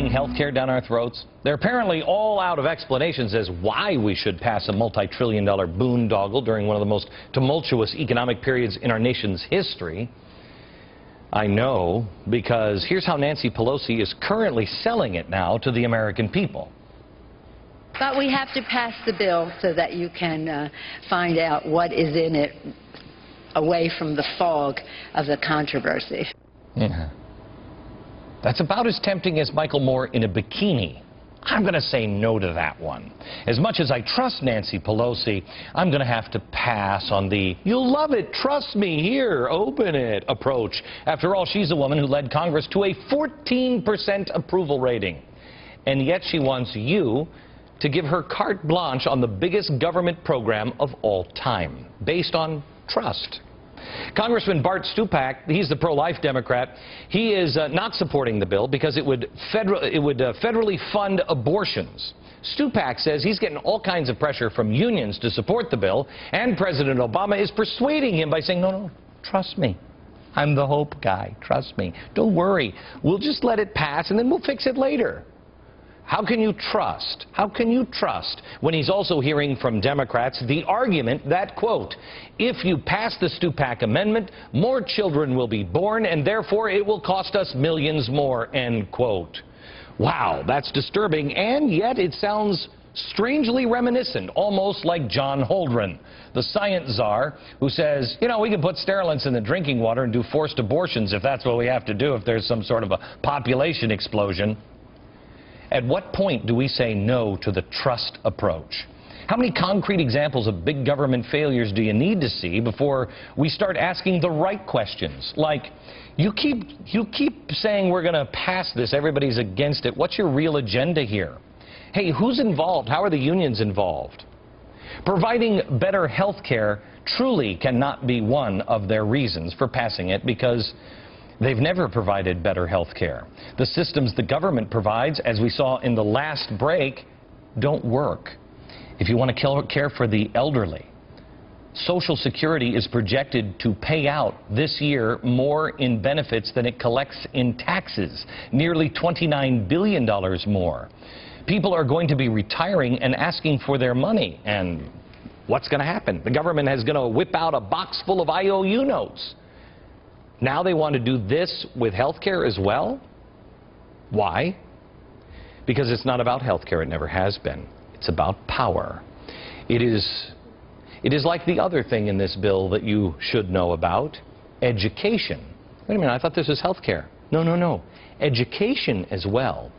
shoving health care down our throats? They're apparently all out of explanations as why we should pass a multi-trillion-dollar boondoggle during one of the most tumultuous economic periods in our nation's history. I know, because here's how Nancy Pelosi is currently selling it now to the American people. But we have to pass the bill so that you can find out what is in it away from the fog of the controversy. Yeah. That's about as tempting as Michael Moore in a bikini. I'm going to say no to that one. As much as I trust Nancy Pelosi, I'm going to have to pass on the "you'll love it, trust me, here, open it" approach. After all, she's a woman who led Congress to a 14% approval rating. And yet she wants you to give her carte blanche on the biggest government program of all time, based on trust. Congressman Bart Stupak, he's the pro-life Democrat, he is not supporting the bill because it would federally fund abortions. Stupak says he's getting all kinds of pressure from unions to support the bill, and President Obama is persuading him by saying, no, trust me. I'm the hope guy. Trust me. Don't worry. We'll just let it pass, and then we'll fix it later. How can you trust? How can you trust when he's also hearing from Democrats the argument that, quote, if you pass the Stupak amendment, more children will be born and therefore it will cost us millions more, end quote. Wow, that's disturbing, and yet it sounds strangely reminiscent, almost like John Holdren, the science czar, who says, you know, we can put sterilants in the drinking water and do forced abortions if that's what we have to do, if there's some sort of a population explosion. At what point do we say no to the trust approach? How many concrete examples of big government failures do you need to see before we start asking the right questions? Like, you keep saying we're going to pass this, everybody's against it. What's your real agenda here? Hey, who's involved? How are the unions involved? Providing better health care truly cannot be one of their reasons for passing it, because they've never provided better health care. The systems the government provides, as we saw in the last break, don't work. If you want to care for the elderly, Social Security is projected to pay out this year more in benefits than it collects in taxes, nearly $29 billion more. People are going to be retiring and asking for their money, and what's going to happen? The government is going to whip out a box full of IOU notes. Now they want to do this with health care as well? Why? Because it's not about health care. It never has been. It's about power. It is like the other thing in this bill that you should know about, education. Wait a minute, I thought this was health care. No. Education as well.